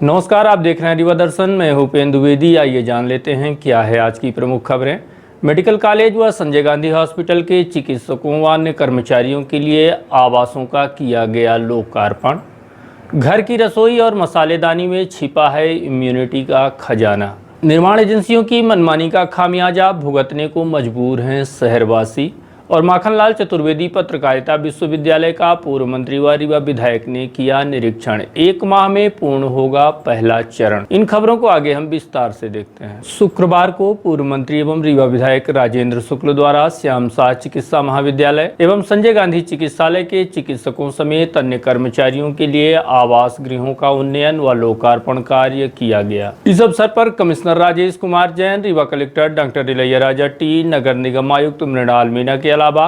नमस्कार, आप देख रहे हैं रीवा दर्शन। मैं उपेंद्र द्विवेदी। आइए जान लेते हैं क्या है आज की प्रमुख खबरें। मेडिकल कॉलेज व संजय गांधी हॉस्पिटल के चिकित्सकों व अन्य कर्मचारियों के लिए आवासों का किया गया लोकार्पण। घर की रसोई और मसालेदानी में छिपा है इम्यूनिटी का खजाना। निर्माण एजेंसियों की मनमानी का खामियाजा भुगतने को मजबूर हैं शहरवासी। और माखनलाल चतुर्वेदी पत्रकारिता विश्वविद्यालय का पूर्व मंत्री व रीवा विधायक ने किया निरीक्षण। 1 माह में पूर्ण होगा पहला चरण। इन खबरों को आगे हम विस्तार से देखते हैं। शुक्रवार को पूर्व मंत्री एवं रीवा विधायक राजेंद्र शुक्ल द्वारा श्याम शाह चिकित्सा महाविद्यालय एवं संजय गांधी चिकित्सालय के चिकित्सकों समेत अन्य कर्मचारियों के लिए आवास गृहों का उन्नयन व लोकार्पण कार्य किया गया। इस अवसर पर commissioner Rajesh Kumar Jain, Rewa collector doctor Ilaiyaraja T, नगर निगम आयुक्त मृणाल मीना के अलावा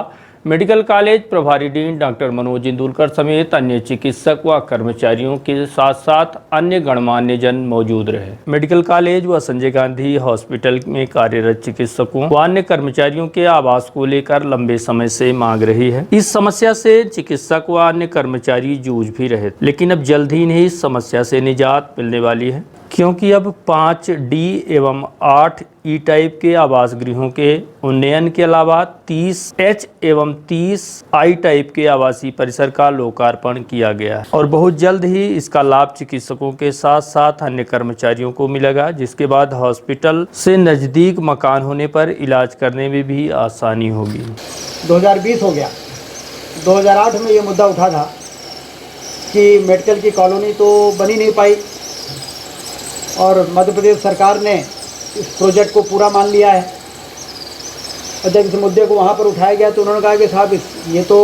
मेडिकल कॉलेज प्रभारी डीन डॉक्टर मनोज इंदुलकर समेत अन्य चिकित्सक व कर्मचारियों के साथ साथ अन्य गणमान्य जन मौजूद रहे। मेडिकल कॉलेज व संजय गांधी हॉस्पिटल में कार्यरत चिकित्सकों व अन्य कर्मचारियों के आवास को लेकर लंबे समय से मांग रही है। इस समस्या से चिकित्सक व अन्य कर्मचारी जूझ भी रहे, लेकिन अब जल्द ही इन्हें इस समस्या से निजात मिलने वाली है, क्योंकि अब 5D एवं 8E टाइप के आवास गृहों के उन्नयन के अलावा 30H एवं 30I टाइप के आवासीय परिसर का लोकार्पण किया गया है और बहुत जल्द ही इसका लाभ चिकित्सकों के साथ साथ अन्य कर्मचारियों को मिलेगा, जिसके बाद हॉस्पिटल से नज़दीक मकान होने पर इलाज करने में भी आसानी होगी। 2020 हो गया। 2008 में ये मुद्दा उठा था कि मेडिकल की कॉलोनी तो बनी नहीं पाई और मध्य प्रदेश सरकार ने इस प्रोजेक्ट को पूरा मान लिया है। और जब इस मुद्दे को वहाँ पर उठाया गया तो उन्होंने कहा कि साहब ये तो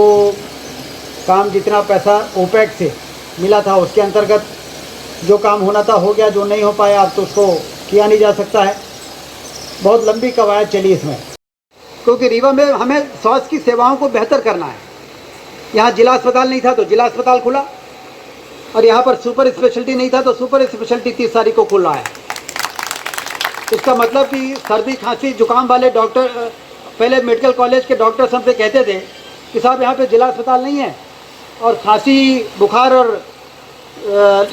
काम जितना पैसा ओपेक से मिला था उसके अंतर्गत जो काम होना था हो गया, जो नहीं हो पाया अब तो उसको किया नहीं जा सकता है। बहुत लंबी कवायद चली इसमें, क्योंकि रीवा में हमें स्वास्थ्य की सेवाओं को बेहतर करना है। यहाँ जिला अस्पताल नहीं था तो जिला अस्पताल खुला और यहाँ पर सुपर स्पेशलिटी नहीं था तो सुपर स्पेशलिटी 30 तारीख को खुल रहा है। इसका मतलब कि सर्दी खांसी जुकाम वाले डॉक्टर, पहले मेडिकल कॉलेज के डॉक्टर्स हमसे कहते थे कि साहब यहाँ पे जिला अस्पताल नहीं है और खांसी बुखार और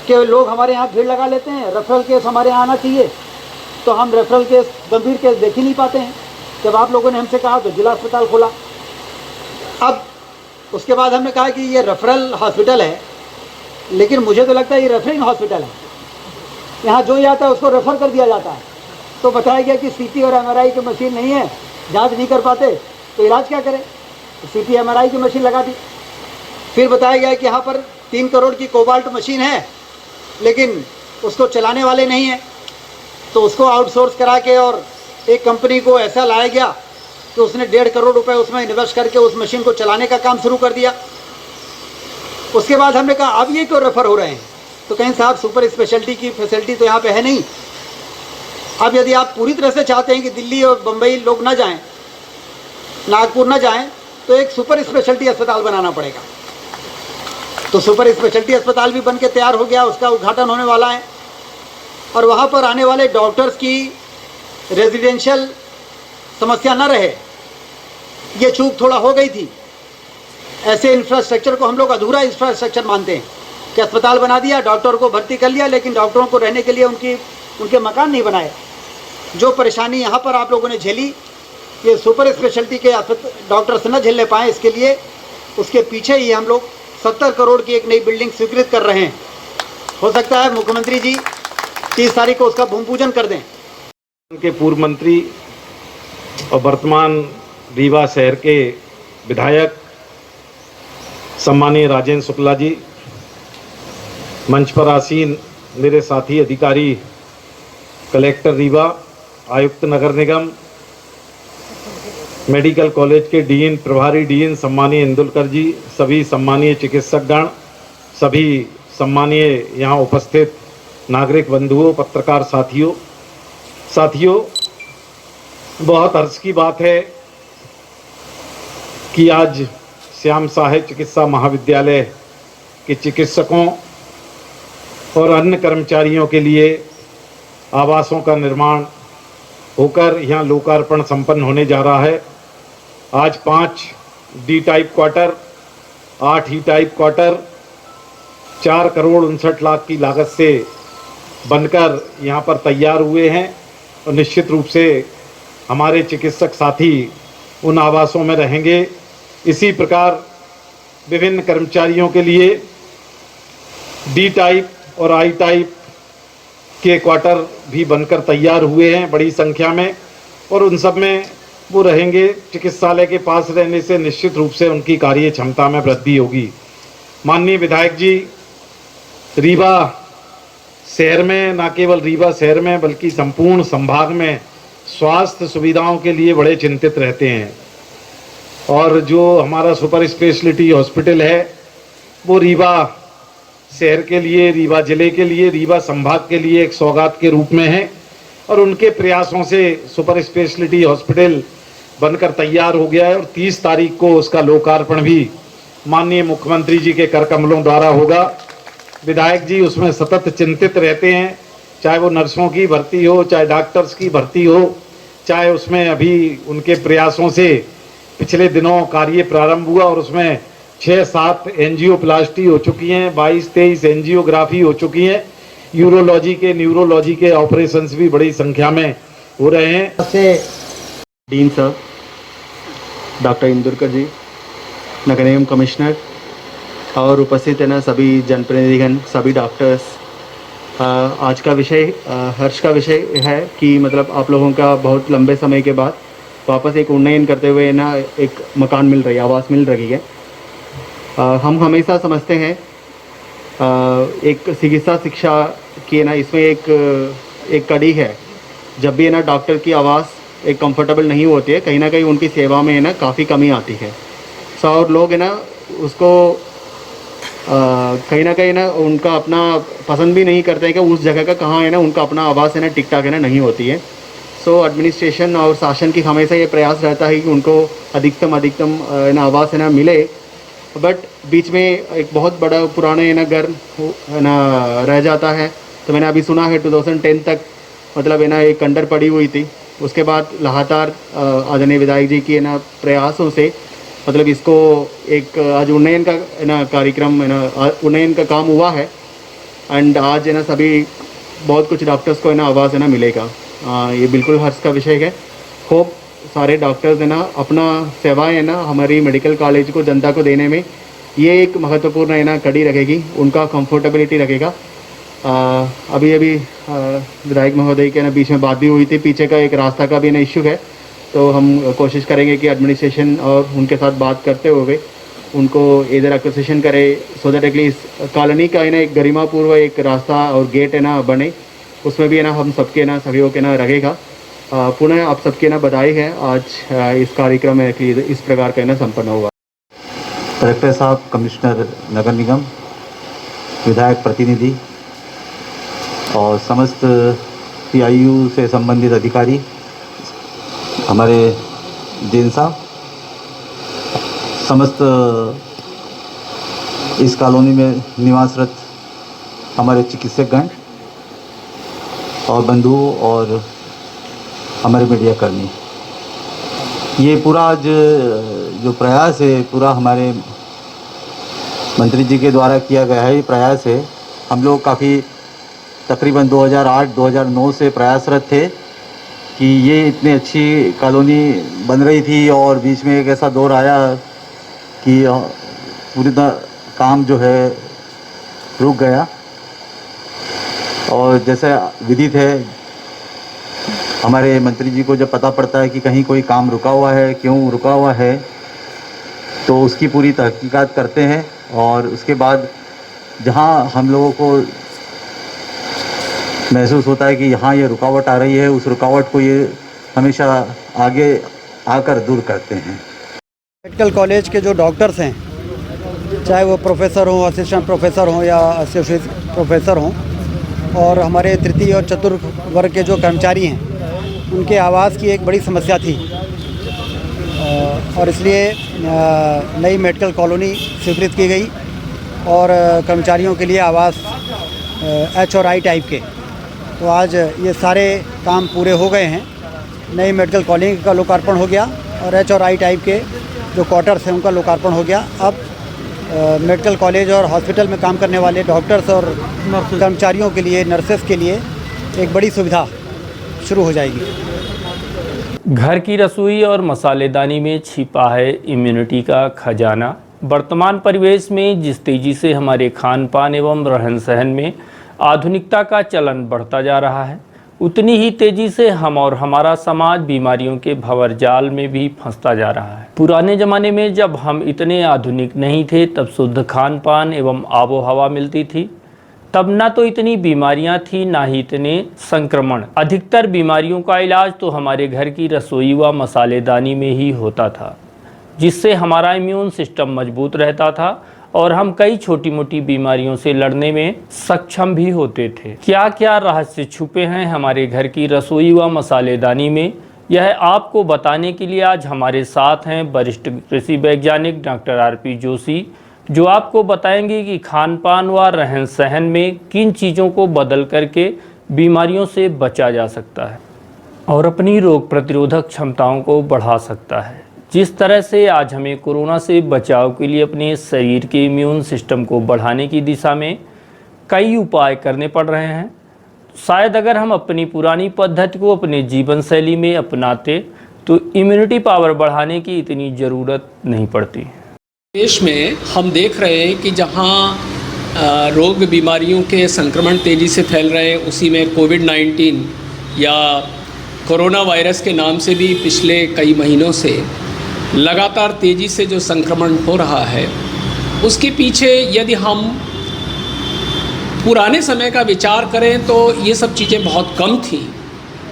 के लोग हमारे यहाँ भीड़ लगा लेते हैं, रेफरल केस हमारे यहाँ आना चाहिए, तो हम रेफरल केस गंभीर केस देख ही नहीं पाते हैं। जब आप लोगों ने हमसे कहा तो जिला अस्पताल खोला। अब उसके बाद हमने कहा कि ये रेफरल हॉस्पिटल है, लेकिन मुझे तो लगता है ये रेफरिंग हॉस्पिटल है। यहाँ जो ही आता है उसको रेफ़र कर दिया जाता है। तो बताया गया कि CT और MRI की मशीन नहीं है, जांच नहीं कर पाते, तो इलाज क्या करें, तो CT MRI की मशीन लगा दी। फिर बताया गया कि यहाँ पर 3 करोड़ की कोबाल्ट मशीन है, लेकिन उसको चलाने वाले नहीं हैं, तो उसको आउटसोर्स करा के और एक कंपनी को ऐसा लाया गया कि उसने 1.5 करोड़ रुपये उसमें इन्वेस्ट करके उस मशीन को चलाने का काम शुरू कर दिया। उसके बाद हमने कहा अब ये क्यों रेफ़र हो रहे हैं, तो कहीं साहब सुपर स्पेशलिटी की फैसिलिटी तो यहाँ पे है नहीं। अब यदि आप पूरी तरह से चाहते हैं कि दिल्ली और बम्बई लोग ना जाएं, नागपुर ना जाएं, तो एक सुपर स्पेशलिटी अस्पताल बनाना पड़ेगा। तो सुपर स्पेशलिटी अस्पताल भी बन के तैयार हो गया, उसका उद्घाटन होने वाला है और वहाँ पर आने वाले डॉक्टर्स की रेजिडेंशियल समस्या न रहे। ये चूक थोड़ा हो गई थी। ऐसे इंफ्रास्ट्रक्चर को हम लोग अधूरा इंफ्रास्ट्रक्चर मानते हैं कि अस्पताल बना दिया, डॉक्टर को भर्ती कर लिया, लेकिन डॉक्टरों को रहने के लिए उनके मकान नहीं बनाए। जो परेशानी यहाँ पर आप लोगों ने झेली, ये सुपर स्पेशलिटी के डॉक्टर्स न झेलने पाए, इसके लिए उसके पीछे ही हम लोग 70 करोड़ की एक नई बिल्डिंग स्वीकृत कर रहे हैं। हो सकता है मुख्यमंत्री जी 30 तारीख को उसका भूमि पूजन कर दें। के पूर्व मंत्री और वर्तमान रीवा शहर के विधायक सम्मानीय राजेंद्र शुक्ला जी, मंच पर आसीन मेरे साथी अधिकारी, कलेक्टर रीवा, आयुक्त नगर निगम, मेडिकल कॉलेज के डीन, प्रभारी डीन सम्मानीय इंदुलकर जी, सभी सम्मानीय चिकित्सकगण, सभी सम्मानीय यहाँ उपस्थित नागरिक बंधुओं, पत्रकार साथियों, बहुत हर्ष की बात है कि आज श्याम शाह चिकित्सा महाविद्यालय के चिकित्सकों और अन्य कर्मचारियों के लिए आवासों का निर्माण होकर यहाँ लोकार्पण संपन्न होने जा रहा है। आज 5D type quarter, 8E type quarter 4 crore 59 lakh की लागत से बनकर यहाँ पर तैयार हुए हैं और निश्चित रूप से हमारे चिकित्सक साथी उन आवासों में रहेंगे। इसी प्रकार विभिन्न कर्मचारियों के लिए डी टाइप और आई टाइप के क्वार्टर भी बनकर तैयार हुए हैं बड़ी संख्या में, और उन सब में वो रहेंगे। चिकित्सालय के पास रहने से निश्चित रूप से उनकी कार्य क्षमता में वृद्धि होगी। माननीय विधायक जी रीवा शहर में, न केवल रीवा शहर में बल्कि संपूर्ण संभाग में स्वास्थ्य सुविधाओं के लिए बड़े चिंतित रहते हैं, और जो हमारा सुपर स्पेशलिटी हॉस्पिटल है वो रीवा शहर के लिए, रीवा जिले के लिए, रीवा संभाग के लिए एक सौगात के रूप में है। और उनके प्रयासों से सुपर स्पेशलिटी हॉस्पिटल बनकर तैयार हो गया है और 30 तारीख को उसका लोकार्पण भी माननीय मुख्यमंत्री जी के कर कमलों द्वारा होगा। विधायक जी उसमें सतत चिंतित रहते हैं, चाहे वो नर्सों की भर्ती हो, चाहे डॉक्टर्स की भर्ती हो, चाहे उसमें अभी उनके प्रयासों से पिछले दिनों कार्य प्रारंभ हुआ और उसमें 6-7 एंजियोप्लास्टी हो चुकी हैं, 22-23 एंजियोग्राफी हो चुकी हैं। यूरोलॉजी के, न्यूरोलॉजी के ऑपरेशंस भी बड़ी संख्या में हो रहे हैं। से डीन साहब, डॉक्टर इंदुरकर जी, नगर निगम कमिश्नर और उपस्थित है ना सभी जनप्रतिनिधिगण, सभी डॉक्टर्स। आज का विषय हर्ष का विषय है कि मतलब आप लोगों का बहुत लंबे समय के बाद वापस एक उन्नयन करते हुए ना एक मकान मिल रही है, आवास मिल रही है। हम हमेशा समझते हैं एक चिकित्सा शिक्षा की ना इसमें एक कड़ी है। जब भी है ना डॉक्टर की आवास एक कंफर्टेबल नहीं होती है, कहीं ना कहीं उनकी सेवा में है ना काफ़ी कमी आती है। और लोग है ना उसको कहीं ना उनका अपना पसंद भी नहीं करते हैं कि उस जगह का कहाँ है ना उनका अपना आवास है ना टिक टाक है ना नहीं होती है। एडमिनिस्ट्रेशन और शासन की हमेशा ये प्रयास रहता है कि उनको अधिकतम है ना आवास है ना मिले। बट बीच में एक बहुत बड़ा पुराना है ना घर है ना रह जाता है। तो मैंने अभी सुना है 2010 तक मतलब है ना एक खंडर पड़ी हुई थी। उसके बाद लगातार आदरणीय विधायक जी की है ना प्रयासों से मतलब इसको एक आज उन्नयन का है ना कार्यक्रम है ना उन्नयन का काम हुआ है। एंड आज है ना सभी बहुत कुछ डॉक्टर्स को है ना आवाज़ है ना मिलेगा। ये बिल्कुल हर्ष का विषय है। होप सारे डॉक्टर्स है ना अपना सेवाएं है ना हमारी मेडिकल कॉलेज को जनता को देने में ये एक महत्वपूर्ण है ना कड़ी रखेगी, उनका कंफर्टेबिलिटी रखेगा। अभी विधायक महोदय के ना बीच में बात भी हुई थी, पीछे का एक रास्ता का भी ना इश्यू है। तो हम कोशिश करेंगे कि एडमिनिस्ट्रेशन और उनके साथ बात करते हुए उनको इधर एक्विजिशन करे, सो दैट एटलीस्ट कॉलोनी का है ना एक गरिमापूर्व एक रास्ता और गेट है ना बने। उसमें भी है ना हम सबके ना सहयोग के ना रहेगा। पुनः आप सबके ना बधाई है। आज इस कार्यक्रम में इस प्रकार का ना संपन्न हुआ। कलेक्टर साहब, कमिश्नर नगर निगम, विधायक प्रतिनिधि और समस्त PIU से संबंधित अधिकारी, हमारे जैन साहब, समस्त इस कॉलोनी में निवासरत हमारे चिकित्सकगण और बंधु और हमारे मीडिया कर्मी, ये पूरा आज जो प्रयास है पूरा हमारे मंत्री जी के द्वारा किया गया है। ये प्रयास है हम लोग काफ़ी तकरीबन 2008-2009 से प्रयासरत थे कि ये इतनी अच्छी कॉलोनी बन रही थी और बीच में एक ऐसा दौर आया कि पूरी काम जो है रुक गया। और जैसे विदित है हमारे मंत्री जी को जब पता पड़ता है कि कहीं कोई काम रुका हुआ है, क्यों रुका हुआ है, तो उसकी पूरी तहकीकात करते हैं। और उसके बाद जहां हम लोगों को महसूस होता है कि यहाँ ये रुकावट आ रही है, उस रुकावट को ये हमेशा आगे आकर दूर करते हैं। मेडिकल कॉलेज के जो डॉक्टर्स हैं, चाहे वो प्रोफेसर हों, असिस्टेंट प्रोफेसर हों या एसोसिएट प्रोफेसर हों, और हमारे तृतीय और चतुर्थ वर्ग के जो कर्मचारी हैं, उनके आवास की एक बड़ी समस्या थी। और इसलिए नई मेडिकल कॉलोनी स्वीकृत की गई और कर्मचारियों के लिए आवास H और I टाइप के। तो आज ये सारे काम पूरे हो गए हैं। नई मेडिकल कॉलोनी का लोकार्पण हो गया और H और I टाइप के जो क्वार्टर्स हैं उनका लोकार्पण हो गया। अब मेडिकल कॉलेज और हॉस्पिटल में काम करने वाले डॉक्टर्स और कर्मचारियों के लिए, नर्सेस के लिए एक बड़ी सुविधा शुरू हो जाएगी। घर की रसोई और मसालेदानी में छिपा है इम्यूनिटी का खजाना। वर्तमान परिवेश में जिस तेज़ी से हमारे खान पान एवं रहन सहन में आधुनिकता का चलन बढ़ता जा रहा है, उतनी ही तेज़ी से हम और हमारा समाज बीमारियों के भंवर जाल में भी फंसता जा रहा है। पुराने ज़माने में जब हम इतने आधुनिक नहीं थे, तब शुद्ध खान पान एवं आबो हवा मिलती थी। तब ना तो इतनी बीमारियां थी, ना ही इतने संक्रमण। अधिकतर बीमारियों का इलाज तो हमारे घर की रसोई व मसालेदानी में ही होता था, जिससे हमारा इम्यून सिस्टम मजबूत रहता था और हम कई छोटी मोटी बीमारियों से लड़ने में सक्षम भी होते थे। क्या क्या रहस्य छुपे हैं हमारे घर की रसोई व मसालेदानी में, यह आपको बताने के लिए आज हमारे साथ हैं वरिष्ठ कृषि वैज्ञानिक डॉक्टर आरपी जोशी, जो आपको बताएंगे कि खान पान व रहन सहन में किन चीज़ों को बदल करके बीमारियों से बचा जा सकता है और अपनी रोग प्रतिरोधक क्षमताओं को बढ़ा सकता है। जिस तरह से आज हमें कोरोना से बचाव के लिए अपने शरीर के इम्यून सिस्टम को बढ़ाने की दिशा में कई उपाय करने पड़ रहे हैं, शायद अगर हम अपनी पुरानी पद्धति को अपने जीवन शैली में अपनाते तो इम्यूनिटी पावर बढ़ाने की इतनी ज़रूरत नहीं पड़ती। देश में हम देख रहे हैं कि जहां रोग बीमारियों के संक्रमण तेज़ी से फैल रहे हैं, उसी में कोविड-19 या कोरोना वायरस के नाम से भी पिछले कई महीनों से लगातार तेज़ी से जो संक्रमण हो रहा है, उसके पीछे यदि हम पुराने समय का विचार करें तो ये सब चीज़ें बहुत कम थी।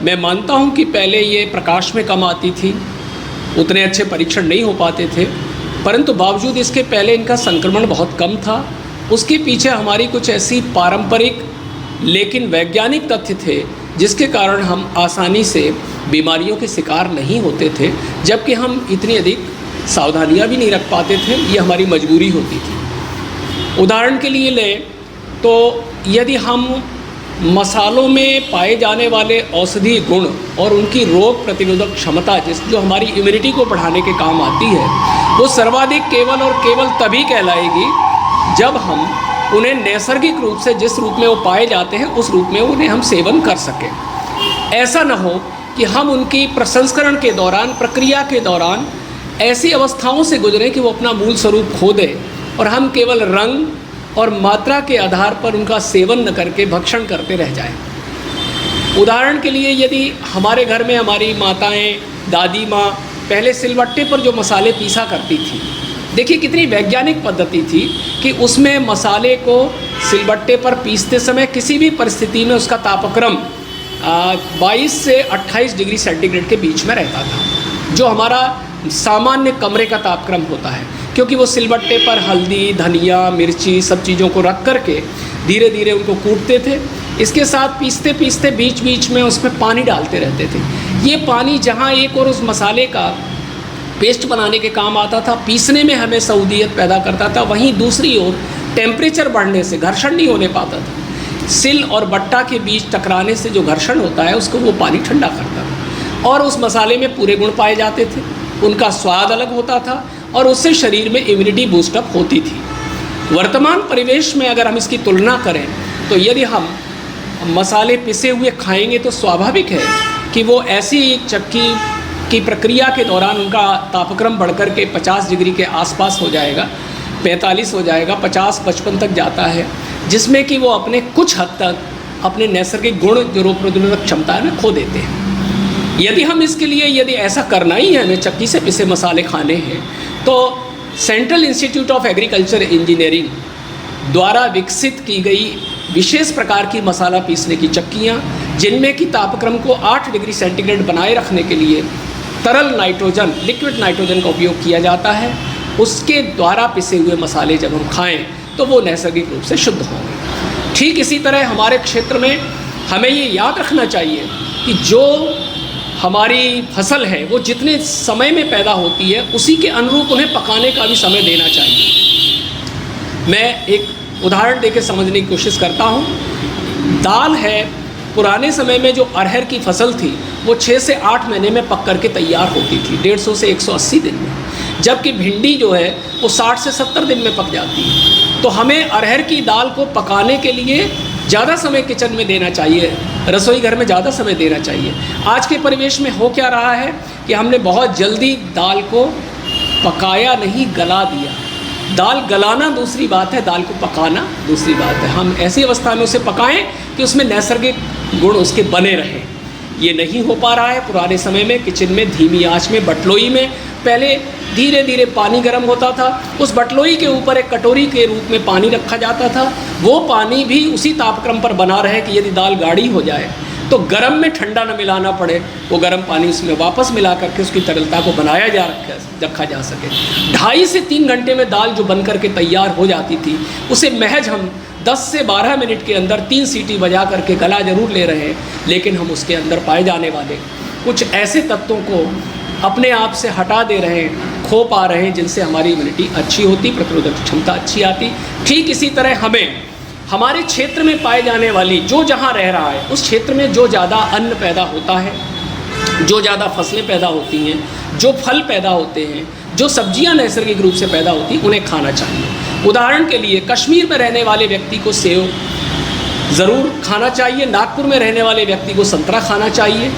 मैं मानता हूँ कि पहले ये प्रकाश में कम आती थी, उतने अच्छे परीक्षण नहीं हो पाते थे, परंतु बावजूद इसके पहले इनका संक्रमण बहुत कम था। उसके पीछे हमारी कुछ ऐसी पारंपरिक लेकिन वैज्ञानिक तथ्य थे जिसके कारण हम आसानी से बीमारियों के शिकार नहीं होते थे, जबकि हम इतनी अधिक सावधानियां भी नहीं रख पाते थे, ये हमारी मजबूरी होती थी। उदाहरण के लिए लें तो यदि हम मसालों में पाए जाने वाले औषधीय गुण और उनकी रोग प्रतिरोधक क्षमता जो हमारी इम्यूनिटी को बढ़ाने के काम आती है, वो सर्वाधिक केवल और केवल तभी कहलाएगी जब हम उन्हें नैसर्गिक रूप से जिस रूप में वो पाए जाते हैं उस रूप में उन्हें हम सेवन कर सकें। ऐसा न हो कि हम उनकी प्रसंस्करण के दौरान, प्रक्रिया के दौरान ऐसी अवस्थाओं से गुजरें कि वो अपना मूल स्वरूप खो दें और हम केवल रंग और मात्रा के आधार पर उनका सेवन न करके भक्षण करते रह जाएं। उदाहरण के लिए यदि हमारे घर में हमारी माताएं, दादी माँ पहले सिलबट्टे पर जो मसाले पीसा करती थी, देखिए कितनी वैज्ञानिक पद्धति थी कि उसमें मसाले को सिलबट्टे पर पीसते समय किसी भी परिस्थिति में उसका तापक्रम 22 से 28 डिग्री सेंटीग्रेड के बीच में रहता था, जो हमारा सामान्य कमरे का तापक्रम होता है, क्योंकि वो सिलबट्टे पर हल्दी, धनिया, मिर्ची सब चीज़ों को रख करके धीरे धीरे उनको कूटते थे। इसके साथ पीसते पीसते बीच बीच में उसमें पानी डालते रहते थे। ये पानी जहाँ एक और उस मसाले का पेस्ट बनाने के काम आता था, पीसने में हमें सहूलियत पैदा करता था, वहीं दूसरी ओर टेम्परेचर बढ़ने से घर्षण नहीं होने पाता था। सिल और बट्टा के बीच टकराने से जो घर्षण होता है उसको वो पानी ठंडा करता था और उस मसाले में पूरे गुण पाए जाते थे, उनका स्वाद अलग होता था और उससे शरीर में इम्यूनिटी बूस्टअप होती थी। वर्तमान परिवेश में अगर हम इसकी तुलना करें तो यदि हम मसाले पिसे हुए खाएंगे तो स्वाभाविक है कि वो ऐसी एक चक्की की प्रक्रिया के दौरान उनका तापक्रम बढ़कर के 50 डिग्री के आसपास हो जाएगा, 45 हो जाएगा, 50-55 तक जाता है, जिसमें कि वो अपने कुछ हद तक अपने नैसर्गिक गुण जो रोग प्रतिरोधक क्षमता है खो देते हैं। यदि हम इसके लिए यदि ऐसा करना ही है, हमें चक्की से पिसे मसाले खाने हैं, तो central institute of agriculture engineering द्वारा विकसित की गई विशेष प्रकार की मसाला पीसने की चक्कियाँ, जिनमें कि तापक्रम को 8 डिग्री सेंटीग्रेड बनाए रखने के लिए तरल नाइट्रोजन, लिक्विड नाइट्रोजन का उपयोग किया जाता है, उसके द्वारा पिसे हुए मसाले जब हम खाएं तो वो नैसर्गिक रूप से शुद्ध होंगे। ठीक इसी तरह हमारे क्षेत्र में हमें ये याद रखना चाहिए कि जो हमारी फसल है वो जितने समय में पैदा होती है उसी के अनुरूप उन्हें पकाने का भी समय देना चाहिए। मैं एक उदाहरण देके समझने की कोशिश करता हूँ। दाल है, पुराने समय में जो अरहर की फसल थी वो 6 से 8 महीने में पक करके तैयार होती थी, 150 से 180 दिन में। जबकि भिंडी जो है वो 60 से 70 दिन में पक जाती है। तो हमें अरहर की दाल को पकाने के लिए ज़्यादा समय किचन में देना चाहिए, रसोई घर में ज़्यादा समय देना चाहिए। आज के परिवेश में हो क्या रहा है कि हमने बहुत जल्दी दाल को पकाया नहीं, गला दिया। दाल गलाना दूसरी बात है, दाल को पकाना दूसरी बात है। हम ऐसी अवस्था में उसे पकाएं कि उसमें नैसर्गिक गुण उसके बने रहें। ये नहीं हो पा रहा है। पुराने समय में किचन में धीमी आंच में बटलोई में पहले धीरे धीरे पानी गर्म होता था, उस बटलोई के ऊपर एक कटोरी के रूप में पानी रखा जाता था। वो पानी भी उसी तापक्रम पर बना रहे कि यदि दाल गाढ़ी हो जाए तो गर्म में ठंडा न मिलाना पड़े, वो गर्म पानी उसमें वापस मिला करके उसकी तरलता को बनाया रखा जा सके। 2.5 से 3 घंटे में दाल जो बन करके तैयार हो जाती थी, उसे महज हम 10 से 12 मिनट के अंदर 3 सीटी बजा करके गला जरूर ले रहे हैं, लेकिन हम उसके अंदर पाए जाने वाले कुछ ऐसे तत्वों को अपने आप से हटा दे रहे हैं, खो पा रहे हैं, जिनसे हमारी इम्यूनिटी अच्छी होती, प्रतिरोधक क्षमता अच्छी आती। ठीक इसी तरह हमें हमारे क्षेत्र में पाए जाने वाली, जो जहाँ रह रहा है उस क्षेत्र में जो ज़्यादा अन्न पैदा होता है, जो ज़्यादा फसलें पैदा होती हैं, जो फल पैदा होते हैं, जो सब्जियां नैसर्गिक रूप से पैदा होती हैं, उन्हें खाना चाहिए। उदाहरण के लिए कश्मीर में रहने वाले व्यक्ति को सेव ज़रूर खाना चाहिए, नागपुर में रहने वाले व्यक्ति को संतरा खाना चाहिए,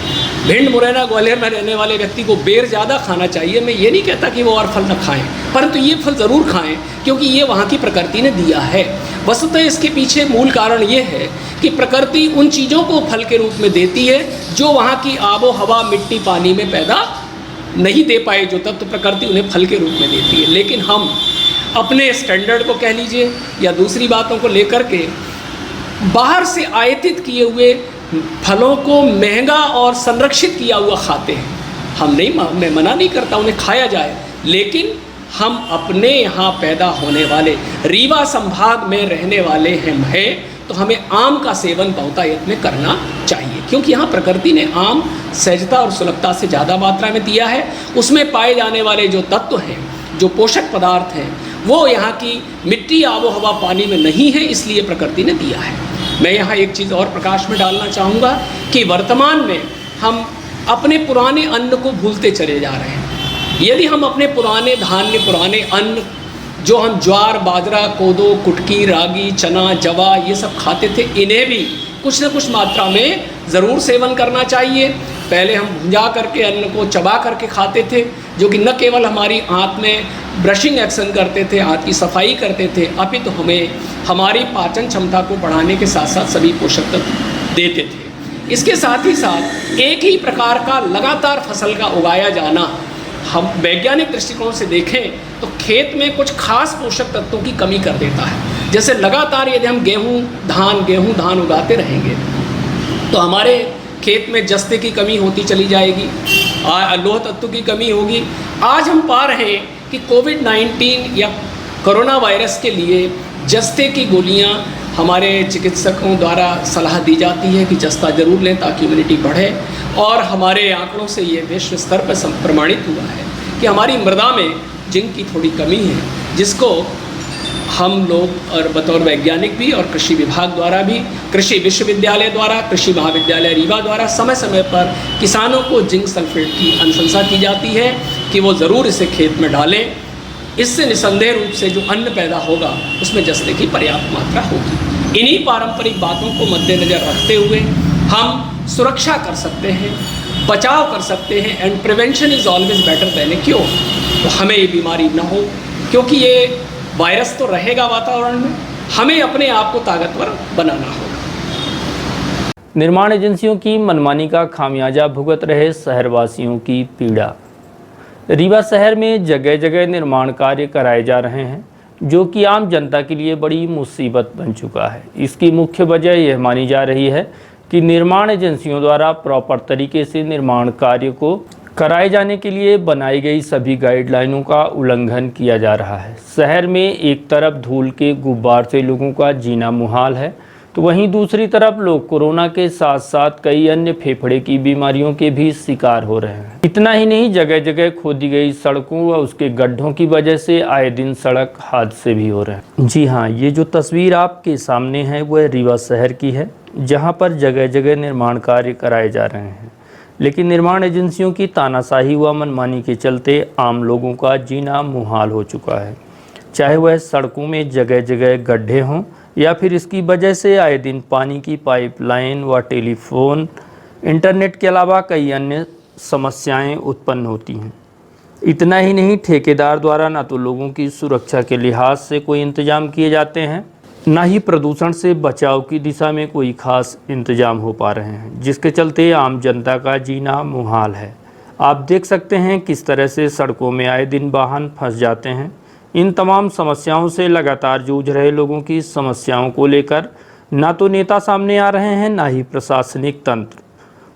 भिंड मुरैना ग्वालियर में रहने वाले व्यक्ति को बेर ज़्यादा खाना चाहिए। मैं ये नहीं कहता कि वो और फल न खाएं, परंतु ये फल ज़रूर खाएं, क्योंकि ये वहाँ की प्रकृति ने दिया है। वस्तुतः इसके पीछे मूल कारण ये है कि प्रकृति उन चीज़ों को फल के रूप में देती है जो वहाँ की आबो हवा, मिट्टी, पानी में पैदा नहीं दे पाए, जो तत्व प्रकृति उन्हें फल के रूप में देती है। लेकिन हम अपने स्टैंडर्ड को कह लीजिए या दूसरी बातों को लेकर के बाहर से आयातित किए हुए फलों को महंगा और संरक्षित किया हुआ खाते हैं। मैं मना नहीं करता, उन्हें खाया जाए, लेकिन हम अपने यहाँ पैदा होने वाले, रीवा संभाग में रहने वाले हैं तो हमें आम का सेवन बहुतायत में करना चाहिए, क्योंकि यहाँ प्रकृति ने आम सहजता और सुलभता से ज़्यादा मात्रा में दिया है। उसमें पाए जाने वाले जो तत्व हैं, जो पोषक पदार्थ हैं, वो यहाँ की मिट्टी, आबो हवा, पानी में नहीं है, इसलिए प्रकृति ने दिया है। मैं यहाँ एक चीज़ और प्रकाश में डालना चाहूँगा कि वर्तमान में हम अपने पुराने अन्न को भूलते चले जा रहे हैं। यदि हम अपने पुराने धान्य, पुराने अन्न, जो हम ज्वार, बाजरा, कोदो, कुटकी, रागी, चना, जवा ये सब खाते थे, इन्हें भी कुछ न कुछ मात्रा में ज़रूर सेवन करना चाहिए। पहले हम भुंजा करके अन्न को चबा करके खाते थे, जो कि न केवल हमारी आंत में ब्रशिंग एक्शन करते थे, आंत की सफाई करते थे, अपितु हमें हमारी पाचन क्षमता को बढ़ाने के साथ साथ सभी पोषक तत्व देते थे। इसके साथ ही साथ एक ही प्रकार का लगातार फसल का उगाया जाना, हम वैज्ञानिक दृष्टिकोण से देखें तो खेत में कुछ खास पोषक तत्वों की कमी कर देता है। जैसे लगातार यदि हम गेहूँ धान उगाते रहेंगे तो हमारे खेत में जस्ते की कमी होती चली जाएगी, लौह तत्व की कमी होगी। आज हम पा रहे हैं कि कोविड-19 या कोरोना वायरस के लिए जस्ते की गोलियां हमारे चिकित्सकों द्वारा सलाह दी जाती है कि जस्ता ज़रूर लें ताकि इम्यूनिटी बढ़े। और हमारे आंकड़ों से ये विश्व स्तर पर प्रमाणित हुआ है कि हमारी मृदा में जिंक की थोड़ी कमी है, जिसको हम लोग और बतौर वैज्ञानिक भी और कृषि विभाग द्वारा भी, कृषि विश्वविद्यालय द्वारा, कृषि महाविद्यालय रीवा द्वारा समय समय पर किसानों को जिंक सल्फेट की अनुशंसा की जाती है कि वो ज़रूर इसे खेत में डालें। इससे निसंदेह रूप से जो अन्न पैदा होगा उसमें जस्ते की पर्याप्त मात्रा होगी। इन्हीं पारंपरिक बातों को मद्देनज़र रखते हुए हम सुरक्षा कर सकते हैं, बचाव कर सकते हैं। And prevention is always better than A cure. तो हमें ये बीमारी न हो, क्योंकि ये वायरस तो रहेगा वातावरण में, हमें अपने आप को ताकतवर बनाना होगा। निर्माण एजेंसियों की मनमानी का खामियाजा भुगत रहे शहरवासियों की पीड़ा। रीवा शहर में जगह जगह निर्माण कार्य कराए जा रहे हैं, जो कि आम जनता के लिए बड़ी मुसीबत बन चुका है। इसकी मुख्य वजह यह मानी जा रही है कि निर्माण एजेंसियों द्वारा प्रॉपर तरीके से निर्माण कार्य को कराए जाने के लिए बनाई गई सभी गाइडलाइनों का उल्लंघन किया जा रहा है। शहर में एक तरफ धूल के गुब्बार से लोगों का जीना मुहाल है, तो वहीं दूसरी तरफ लोग कोरोना के साथ साथ कई अन्य फेफड़े की बीमारियों के भी शिकार हो रहे हैं। इतना ही नहीं, जगह जगह खोदी गई सड़कों व उसके गड्ढों की वजह से आए दिन सड़क हादसे भी हो रहे हैं। जी हाँ, ये जो तस्वीर आपके सामने है वह रीवा शहर की है, जहाँ पर जगह जगह निर्माण कार्य कराए जा रहे हैं। लेकिन निर्माण एजेंसियों की तानाशाही व मनमानी के चलते आम लोगों का जीना मुहाल हो चुका है। चाहे वह सड़कों में जगह जगह गड्ढे हों या फिर इसकी वजह से आए दिन पानी की पाइपलाइन व टेलीफोन, इंटरनेट के अलावा कई अन्य समस्याएं उत्पन्न होती हैं। इतना ही नहीं, ठेकेदार द्वारा न तो लोगों की सुरक्षा के लिहाज से कोई इंतजाम किए जाते हैं, न ही प्रदूषण से बचाव की दिशा में कोई खास इंतजाम हो पा रहे हैं, जिसके चलते आम जनता का जीना मुहाल है। आप देख सकते हैं किस तरह से सड़कों में आए दिन वाहन फंस जाते हैं। इन तमाम समस्याओं से लगातार जूझ रहे लोगों की समस्याओं को लेकर न तो नेता सामने आ रहे हैं, न ही प्रशासनिक तंत्र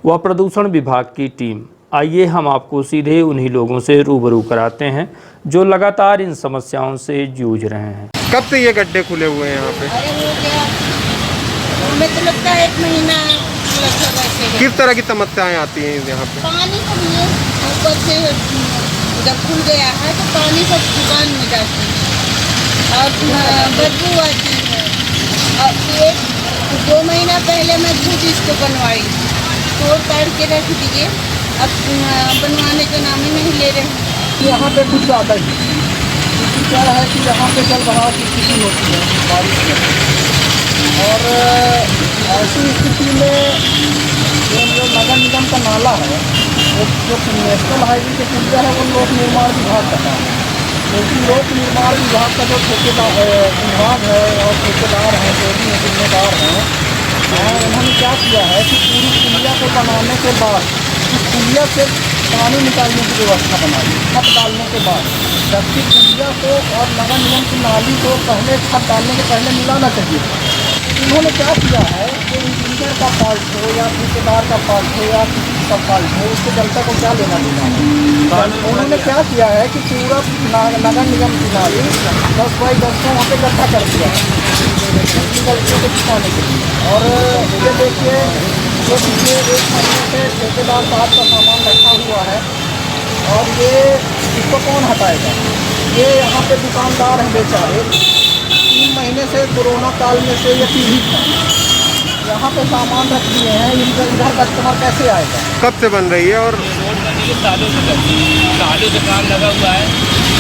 व प्रदूषण विभाग की टीम। आइए हम आपको सीधे उन्हीं लोगों से रूबरू कराते हैं जो लगातार इन समस्याओं से जूझ रहे हैं। कब से ये गड्ढे खुले हुए हैं यहाँ पे? अरे हो गया, हमें तो लगता है 1 महीना लगभग ऐसे है। किस तरह की समस्याएं आती हैं यहाँ पे? पानी का भी है, ऊपर से जब खुल गया है तो पानी सब दुकान में जाती है और बदबू आती है। और 1-2 महीना पहले मैं खुद इसको बनवाई, तोड़ ताड़ के रख दिए, अब बनवाने का नाम ही नहीं ले रहे। यहाँ पे कुछ ज़्यादा ही क्या है कि यहाँ पे जल बहाव की स्थिति होती है बारिश में, और ऐसी स्थिति में जो नगर निगम का नाला है, वो जो नेशनल हाईवे के पुलिया है, वो लोक निर्माण विभाग का काम है। क्योंकि लोक निर्माण विभाग का जो ठेकेदार विभाग है और ठेकेदार हैं, जो भी जिम्मेदार हैं, उन्होंने क्या किया है कि पूरी पुलिया को बनाने के बाद उस पुलिया से पानी निकालने की व्यवस्था बनाई, छत डालने के बाद, जबकि पुलिया को और नगर निगम की नाली को पहले छत डालने के पहले मिलाना चाहिए। इन्होंने क्या किया है कि इंजीनियर का फॉल्ट हो या ठेकेदार का फॉल्ट हो या किसी का फॉल्ट हो, उससे जनता को क्या लेना देना है। उन्होंने क्या किया है कि पूरा नगर निगम की नाली 10 बाई 10 को वहाँ पर गड्ढा कर दिया है गलतियों को छिपाने के लिए। और ये देखिए, जो पिछले 1 महीने से ठेकेदार साहब का सामान रखा हुआ है, और ये इसको कौन हटाएगा। ये यहाँ पे दुकानदार हैं बेचारे, 3 महीने से कोरोना काल में से ये पीड़ित हैं, यहाँ पे सामान रख दिए हैं, इधर कस्टमर कैसे आएगा। कब से बन रही है? और सालों से काम लगा हुआ है,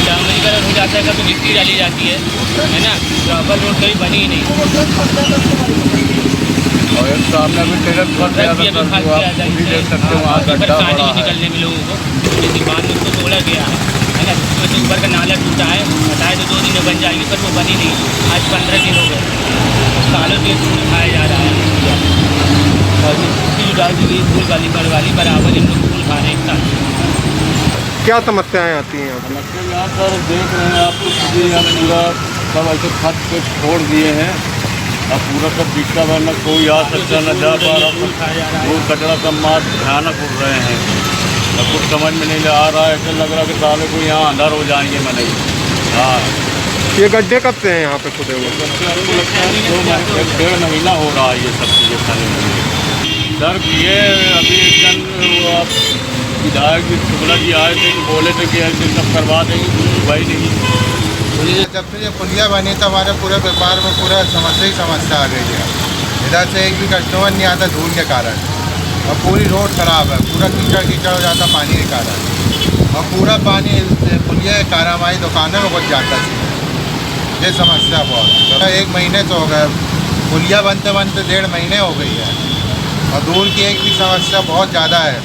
डामरीकरण हो जाता है, कभी मिट्टी डाली जाती है ना, प्रॉपर रोड कभी बनी ही नहीं। और एक सामने भी टेरस पर परेशानी निकलने में लोगों को, जैसे बांध उसको तोड़ा गया है ना, उसमें ऊपर का नाला टूटा है, हटाए तो 2 दिन में बन जाएगी, पर वो बनी नहीं। आज 15 दिन हो गए, सालों से खाया जा रहा है। और डाल दी गई फूल वाली पर वाली बराबर इन लोग फूल खा रहे हैं एक साथ। क्या समस्याएं आती हैं यहाँ पे? यहाँ पर देख रहे हैं आपको, यहाँ पूरा सब ऐसे खत पे छोड़ दिए हैं, अब पूरा सब बिकता भरना, कोई आ सकता न जा पा रहा, वो कचरा सब मार भयानक उड़ रहे हैं। अब कुछ समझ में नहीं आ रहा है, ऐसे लग रहा कि साले को यहाँ अंदर हो जाएंगे। मैंने हाँ, ये गड्ढे कब से हैं यहाँ पे खुदे हुए? आपको लगता है 1-1.5 महीना हो रहा है ये सब चीज़ें खाने में। सर ये अभी एक जन आप विधायक शुक्ला जी आए थे, बोले थे कि ऐसे सब करवा देंगे, वही नहीं। जब से ये पुलिया बनी तो हमारे पूरे व्यापार में पूरा समस्या ही समस्या आ गई है। इधर से एक भी कस्टमर नहीं आता धूल के कारण, और पूरी रोड ख़राब है, पूरा कीचड़ कीचड़ हो जाता पानी के कारण, और पूरा पानी पुलिया के कारण हमारी दुकानों में घुस जाता है। ये समस्या बहुत 1 महीने से हो गए, पुलिया बनते बनते 1.5 महीने हो गई है, और दूर की एक भी समस्या बहुत ज़्यादा है।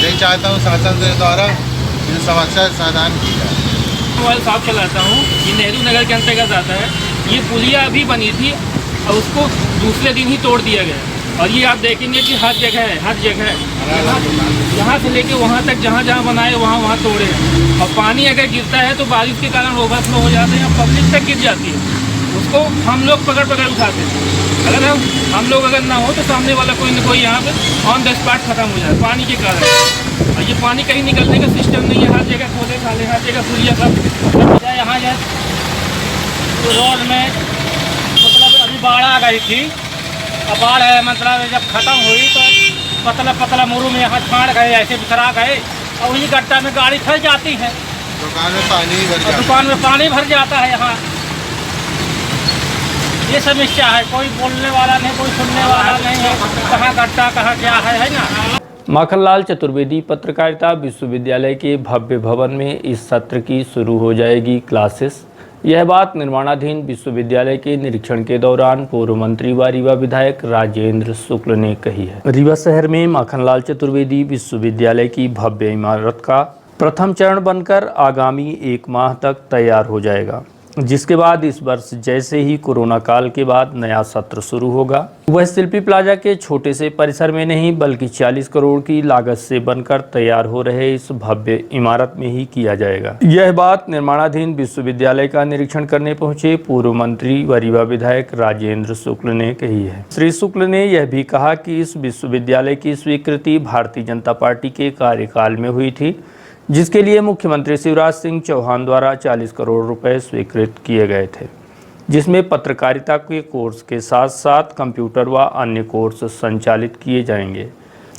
यही चाहता हूँ शासन के द्वारा इस समस्या का समाधान की जाए। मोबाइल साफ चलाता हूँ, ये नेहरू नगर के अंतर्गत आता है। ये पुलिया अभी बनी थी और उसको दूसरे दिन ही तोड़ दिया गया, और ये आप देखेंगे कि हर जगह है, हर जगह है, यहाँ से लेके वहाँ तक जहाँ जहाँ बनाए वहाँ तोड़े हैं। और पानी अगर गिरता है तो बारिश के कारण ओवरफ्लो हो जाते हैं, पब्लिक तक गिर जाती है, उसको हम लोग पकड़ उठाते हैं। अगर हम लोग अगर ना हो तो सामने वाला कोई ना कोई यहाँ पे ऑन द स्पॉट खत्म हो जाए पानी के कारण। और ये पानी कहीं निकलने का सिस्टम नहीं है, हर जगह खोले खाले, हर जगह पुलिया सब यहाँ जाए। तो रोड में मतलब अभी बाढ़ आ गई थी, अब बाढ़ है मतलब जब ख़त्म हुई तो पतला पतला मुरू में यहाँ छाड़ गए, ऐसे बिखरा गए, और वही गड्ढा में गाड़ी फंस जाती है, दुकान में पानी भर जाता है यहाँ। ये समस्या है, कोई बोलने वाला नहीं, कोई सुनने वाला नहीं है, कहाँ घटता कहाँ क्या है ना। माखनलाल चतुर्वेदी पत्रकारिता विश्वविद्यालय के भव्य भवन में इस सत्र की शुरू हो जाएगी क्लासेस। यह बात निर्माणाधीन विश्वविद्यालय के निरीक्षण के दौरान पूर्व मंत्री व रीवा विधायक राजेंद्र शुक्ल ने कही है। रीवा शहर में माखनलाल चतुर्वेदी विश्वविद्यालय की भव्य इमारत का प्रथम चरण बनकर आगामी 1 माह तक तैयार हो जाएगा, जिसके बाद इस वर्ष जैसे ही कोरोना काल के बाद नया सत्र शुरू होगा, वह शिल्पी प्लाजा के छोटे से परिसर में नहीं बल्कि 40 करोड़ की लागत से बनकर तैयार हो रहे इस भव्य इमारत में ही किया जाएगा। यह बात निर्माणाधीन विश्वविद्यालय का निरीक्षण करने पहुंचे पूर्व मंत्री व रीवा विधायक राजेंद्र शुक्ल ने कही है। श्री शुक्ल ने यह भी कहा कि इस विश्वविद्यालय की स्वीकृति भारतीय जनता पार्टी के कार्यकाल में हुई थी, जिसके लिए मुख्यमंत्री शिवराज सिंह चौहान द्वारा 40 करोड़ रुपए स्वीकृत किए गए थे, जिसमें पत्रकारिता के कोर्स के साथ साथ कंप्यूटर व अन्य कोर्स संचालित किए जाएंगे।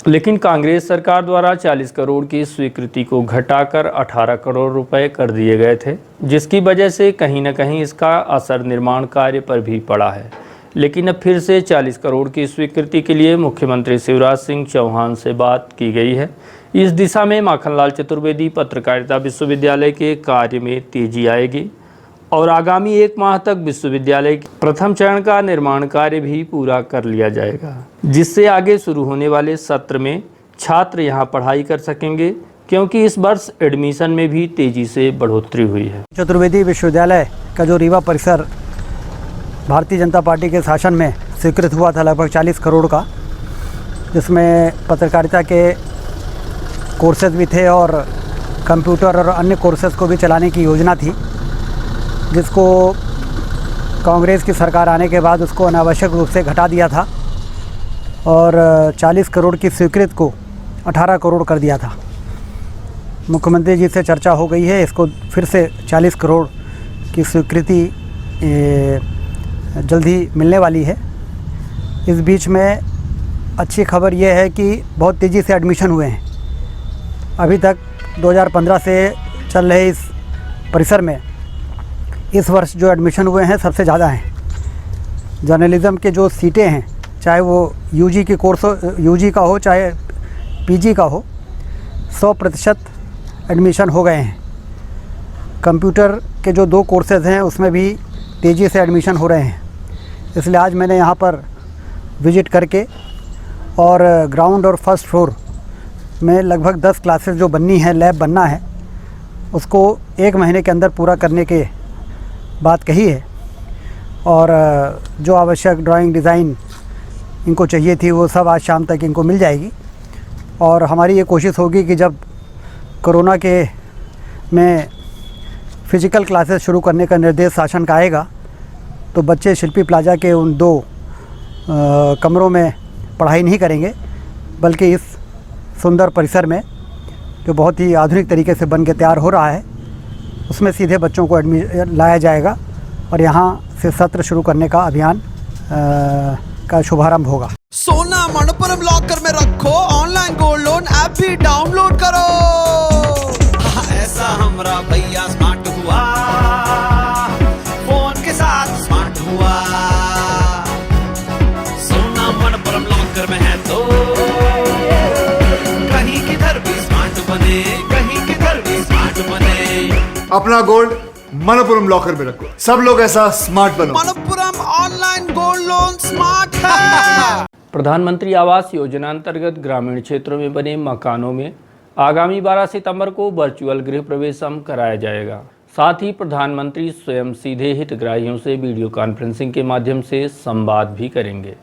लेकिन कांग्रेस सरकार द्वारा 40 करोड़ की स्वीकृति को घटाकर 18 करोड़ रुपए कर दिए गए थे, जिसकी वजह से कहीं न कहीं इसका असर निर्माण कार्य पर भी पड़ा है। लेकिन अब फिर से 40 करोड़ की स्वीकृति के लिए मुख्यमंत्री शिवराज सिंह चौहान से बात की गई है। इस दिशा में माखनलाल चतुर्वेदी पत्रकारिता विश्वविद्यालय के कार्य में तेजी आएगी और आगामी 1 माह तक विश्वविद्यालय के प्रथम चरण का निर्माण कार्य भी पूरा कर लिया जाएगा, जिससे आगे शुरू होने वाले सत्र में छात्र यहां पढ़ाई कर सकेंगे, क्योंकि इस वर्ष एडमिशन में भी तेजी से बढ़ोतरी हुई है। चतुर्वेदी विश्वविद्यालय का जो रीवा परिसर भारतीय जनता पार्टी के शासन में स्वीकृत हुआ था लगभग 40 करोड़ का, जिसमें पत्रकारिता के कोर्सेज भी थे और कंप्यूटर और अन्य कोर्सेज को भी चलाने की योजना थी, जिसको कांग्रेस की सरकार आने के बाद उसको अनावश्यक रूप से घटा दिया था और 40 करोड़ की स्वीकृत को 18 करोड़ कर दिया था। मुख्यमंत्री जी से चर्चा हो गई है, इसको फिर से 40 करोड़ की स्वीकृति जल्द ही मिलने वाली है। इस बीच में अच्छी खबर यह है कि बहुत तेज़ी से एडमिशन हुए हैं। अभी तक 2015 से चल रहे इस परिसर में इस वर्ष जो एडमिशन हुए हैं सबसे ज़्यादा हैं। जर्नलिज़्म के जो सीटें हैं, चाहे वो यूजी की कोर्स यूजी का हो चाहे पीजी का हो, 100% एडमिशन हो गए हैं। कंप्यूटर के जो 2 कोर्सेज़ हैं उसमें भी तेज़ी से एडमिशन हो रहे हैं। इसलिए आज मैंने यहाँ पर विज़िट करके और ग्राउंड और फर्स्ट फ्लोर में लगभग 10 क्लासेस जो बननी है, लैब बनना है, उसको 1 महीने के अंदर पूरा करने के बात कही है। और जो आवश्यक ड्राइंग डिज़ाइन इनको चाहिए थी वो सब आज शाम तक इनको मिल जाएगी। और हमारी ये कोशिश होगी कि जब कोरोना के में फ़िज़िकल क्लासेस शुरू करने का निर्देश शासन का आएगा तो बच्चे शिल्पी प्लाजा के उन 2 कमरों में पढ़ाई नहीं करेंगे, बल्कि इस सुंदर परिसर में जो बहुत ही आधुनिक तरीके से बन के तैयार हो रहा है उसमें सीधे बच्चों को लाया जाएगा और यहाँ से सत्र शुरू करने का अभियान का शुभारंभ होगा। सोना मनपुरम लॉकर में रखो, ऑनलाइन गोल्ड लोन ऐप भी डाउनलोड करो। ऐसा हमरा भैया स्मार्ट हुआ, फोन के साथ स्मार्ट हुआ। सोना मनपुरम लॉकर में है तो कहीं किधर भी स्मार्ट बने, कहीं किधर भी स्मार्ट बने। अपना गोल्ड मनपुरम लॉकर में रखो, सब लोग ऐसा स्मार्ट बनो। Manappuram online gold loan smart है। प्रधानमंत्री आवास योजना अंतर्गत ग्रामीण क्षेत्रों में बने मकानों में आगामी 12 सितंबर को वर्चुअल गृह प्रवेशम कराया जाएगा। साथ ही प्रधानमंत्री स्वयं सीधे हितग्राहियों से वीडियो कॉन्फ्रेंसिंग के माध्यम से संवाद भी करेंगे।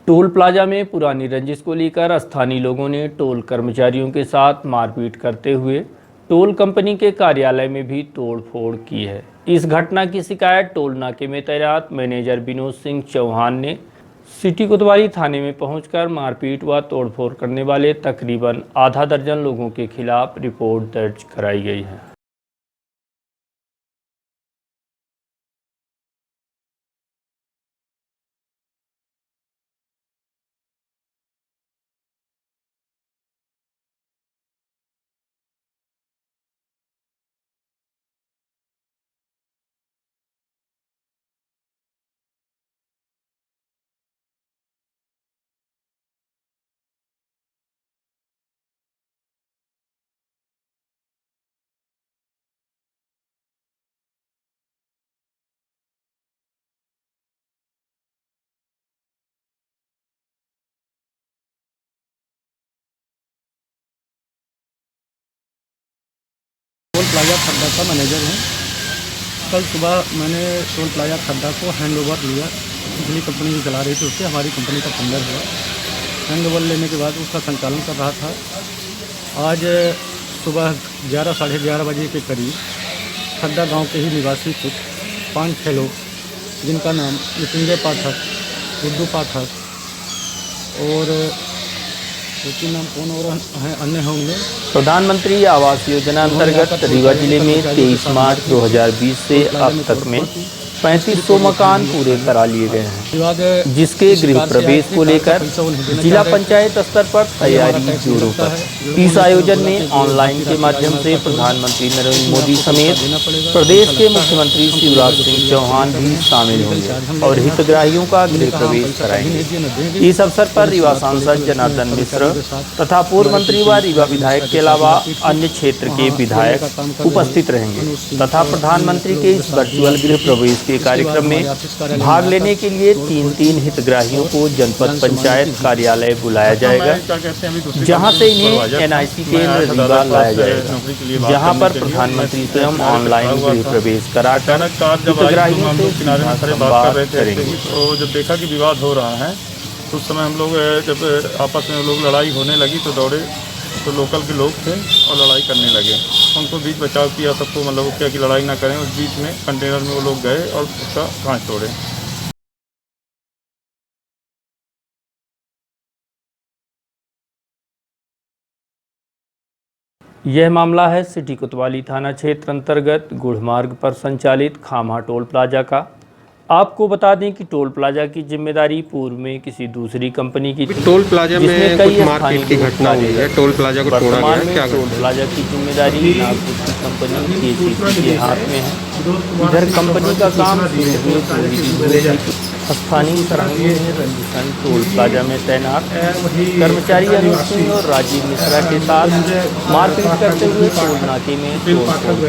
टोल प्लाजा में पुरानी रंजिश को लेकर स्थानीय लोगों ने टोल कर्मचारियों के साथ मारपीट करते हुए टोल कंपनी के कार्यालय में भी तोड़फोड़ की है। इस घटना की शिकायत टोल नाके में तैनात मैनेजर विनोद सिंह चौहान ने सिटी कोतवाली थाने में पहुंचकर मारपीट व तोड़फोड़ करने वाले तकरीबन आधा दर्जन लोगों के खिलाफ रिपोर्ट दर्ज कराई गई है। टोल प्लाजा खड्डा का मैनेजर हूँ। कल सुबह मैंने टोल प्लाजा खड्डा को हैंड ओवर लिया। बिजली कंपनी जो चला रही थी उससे हमारी कंपनी का टेंडर हुआ। हैंड ओवर लेने के बाद उसका संचालन कर रहा था। आज सुबह 11 साढ़े 11 बजे के करीब खड्डा गांव के ही निवासी कुछ 5-6 लोग, जिनका नाम मृत्युंजय पाठक, गुड्डू पाठक और नाम कौन और हैं अन्य होंगे। प्रधानमंत्री आवास योजना अंतर्गत रीवा जिले में 23 मार्च 2020 से अब तक में 3500 मकान पूरे करा लिए गए हैं, जिसके गृह प्रवेश को लेकर जिला पंचायत स्तर पर तैयारी जोरों पर। इस आयोजन में ऑनलाइन के माध्यम से प्रधानमंत्री नरेंद्र मोदी समेत प्रदेश के मुख्यमंत्री शिवराज सिंह चौहान भी शामिल होंगे और हितग्राहियों का गृह प्रवेश कराएंगे। इस अवसर पर रीवा सांसद जनार्दन मिश्र तथा पूर्व मंत्री व रीवा विधायक के अलावा अन्य क्षेत्र के विधायक उपस्थित रहेंगे तथा प्रधानमंत्री के इस वर्चुअल गृह प्रवेश के कार्यक्रम में भाग लेने के लिए 3 हितग्राहियों को जनपद पंचायत कार्यालय बुलाया जाएगा, जहां से इन्हें NIC केंद्र रीवा लाया जाएगा, जहां पर प्रधानमंत्री स्वयं ऑनलाइन गृह प्रवेश कराकर हितग्राहियों से सीधा संवाद करेंगे। तो जब देखा कि विवाद हो रहा है तो उस समय हम लोग जब आपस में लोग लड़ाई होने लगी तो दौड़े, तो लोकल के लोग थे और लड़ाई करने लगे। उनको बीच बचाव किया, सबको मतलब क्या कि लड़ाई ना करें। उस बीच में कंटेनर में वो लोग गए और उसका कांच तोड़े। यह मामला है सिटी कोतवाली थाना क्षेत्र अंतर्गत गुढ़मार्ग पर संचालित खामा टोल प्लाजा का। आपको बता दें कि टोल प्लाजा की जिम्मेदारी पूर्व में किसी दूसरी कंपनी की थी। टोल प्लाजा में कुछ मारपीट की घटना हुई है। टोल प्लाजा को तोड़ा गया है। क्या टोल प्लाजा की जिम्मेदारी नागपुर की कंपनी KCC के हाथ में है। इधर कंपनी का काम स्थानीय कर्मचारी हैं रंजिशन टोल प्लाजा में तैनात कर्मचारी अनिल सिंह और राजीव मिश्रा के साथ मारपीट करते हुए टोल नाके में तोड़फोड़।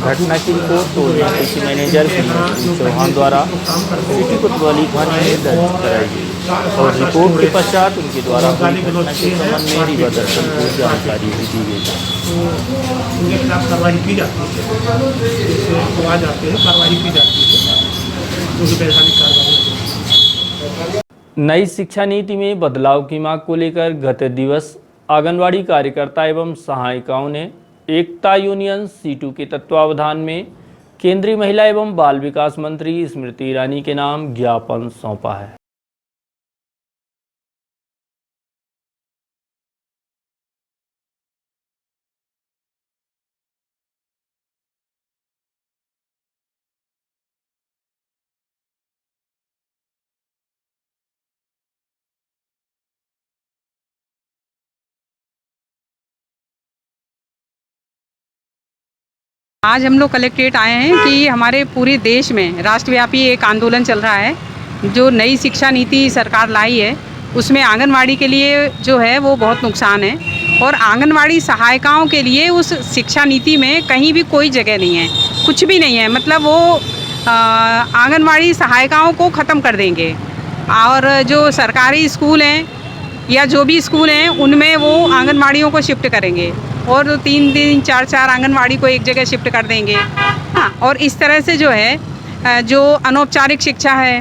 घटना की रिपोर्ट टोल नाके के मैनेजर विनोद सिंह चौहान द्वारा सिटी कोतवाली थाने में दर्ज कराई गई और रिपोर्ट के पश्चात उनके द्वारा हुई घटना के संबंध में रीवा दर्शन को जानकारी भी दी गई। उनके खिलाफ कार्रवाई की जाती है, आ जाते हैं, कार्रवाई की जाती है, उनकी वैधानिक कार्रवाई। नई शिक्षा नीति में बदलाव की मांग को लेकर गत दिवस आंगनवाड़ी कार्यकर्ता एवं सहायिकाओं ने एकता यूनियन सीटू के तत्वावधान में केंद्रीय महिला एवं बाल विकास मंत्री स्मृति ईरानी के नाम ज्ञापन सौंपा है। आज हम लोग कलेक्ट्रेट आए हैं कि हमारे पूरे देश में राष्ट्रव्यापी एक आंदोलन चल रहा है। जो नई शिक्षा नीति सरकार लाई है उसमें आंगनवाड़ी के लिए जो है वो बहुत नुकसान है और आंगनवाड़ी सहायिकाओं के लिए उस शिक्षा नीति में कहीं भी कोई जगह नहीं है, कुछ भी नहीं है। मतलब वो आंगनवाड़ी सहायिकाओं को ख़त्म कर देंगे और जो सरकारी स्कूल हैं या जो भी स्कूल हैं उनमें वो आंगनवाड़ियों को शिफ्ट करेंगे और 3 4 आंगनवाड़ी को एक जगह शिफ्ट कर देंगे। हाँ, और इस तरह से जो है जो अनौपचारिक शिक्षा है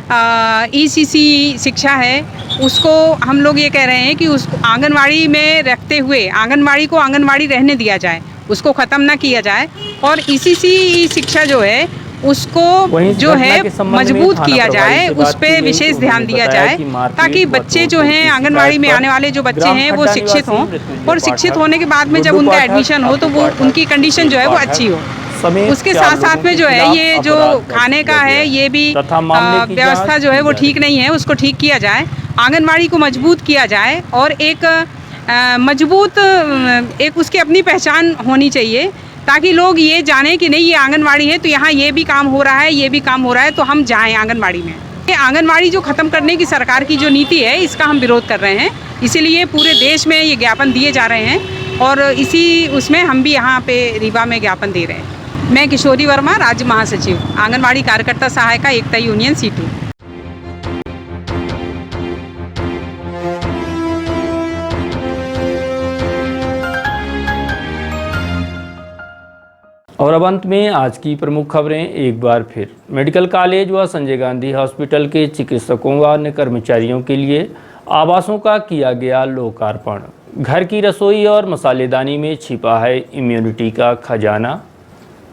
ECC शिक्षा है, उसको हम लोग ये कह रहे हैं कि उसको आंगनवाड़ी में रखते हुए आंगनवाड़ी को आंगनवाड़ी रहने दिया जाए, उसको ख़त्म ना किया जाए, और ECC शिक्षा जो है उसको जो है मजबूत किया जाए, उस पर विशेष ध्यान दिया जाए, ताकि बच्चे जो हैं आंगनवाड़ी में आने वाले जो बच्चे हैं वो शिक्षित हों, और शिक्षित होने के बाद में जब उनका एडमिशन हो तो वो उनकी कंडीशन जो है वो अच्छी हो। उसके साथ साथ में जो है ये जो खाने का है ये भी व्यवस्था जो है वो ठीक नहीं है, उसको ठीक किया जाए, आंगनवाड़ी को मजबूत किया जाए, और एक मजबूत एक उसकी अपनी पहचान होनी चाहिए, ताकि लोग ये जाने कि नहीं ये आंगनवाड़ी है तो यहाँ ये भी काम हो रहा है, ये भी काम हो रहा है, तो हम जाएं आंगनवाड़ी में। ये आंगनवाड़ी जो ख़त्म करने की सरकार की जो नीति है इसका हम विरोध कर रहे हैं, इसीलिए पूरे देश में ये ज्ञापन दिए जा रहे हैं, और इसी उसमें हम भी यहाँ पे रीवा में ज्ञापन दे रहे हैं। मैं किशोरी वर्मा, राज्य महासचिव, आंगनवाड़ी कार्यकर्ता सहायिका एकता यूनियन C2। और अब अंत में आज की प्रमुख खबरें एक बार फिर। मेडिकल कॉलेज व संजय गांधी हॉस्पिटल के चिकित्सकों व अन्य कर्मचारियों के लिए आवासों का किया गया लोकार्पण। घर की रसोई और मसालेदानी में छिपा है इम्यूनिटी का खजाना।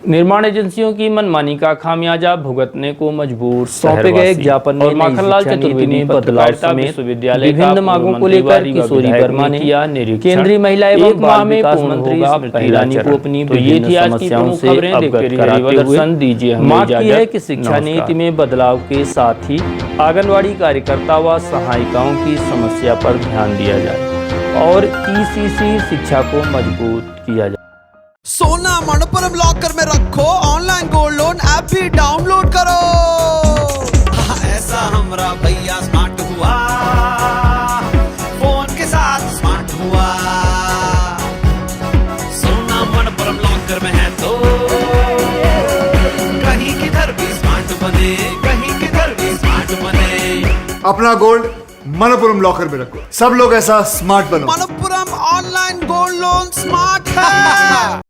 निर्माण एजेंसियों की मनमानी का खामियाजा भुगतने को मजबूर सौंपे गए ज्ञापन में माखनलाल चतुर्वेदी ने बदलाव समेत विश्वविद्यालय विभिन्न मांगों को लेकर किशोरी वर्मा ने किया निरीक्षण। केंद्रीय महिला एवं बाल विकास मंत्री स्मृति ईरानी को अपनी विभिन्न समस्याओं से अवगत कराते हुए दीजिए मांग की है कि शिक्षा नीति में बदलाव के साथ ही आंगनवाड़ी कार्यकर्ता व सहायिकाओं की समस्या पर ध्यान दिया जाए और ECC शिक्षा को मजबूत किया जाए। सोना मनपुरम लॉकर में रखो, ऑनलाइन गोल्ड लोन ऐप भी डाउनलोड करो। ऐसा हमरा भैया स्मार्ट हुआ, फोन के साथ स्मार्ट हुआ। सोना मनपुरम लॉकर में है तो कहीं किधर भी स्मार्ट बने, कहीं किधर भी स्मार्ट बने। अपना गोल्ड मनपुरम लॉकर में रखो, सब लोग ऐसा स्मार्ट बनो। Manappuram online gold loan smart है।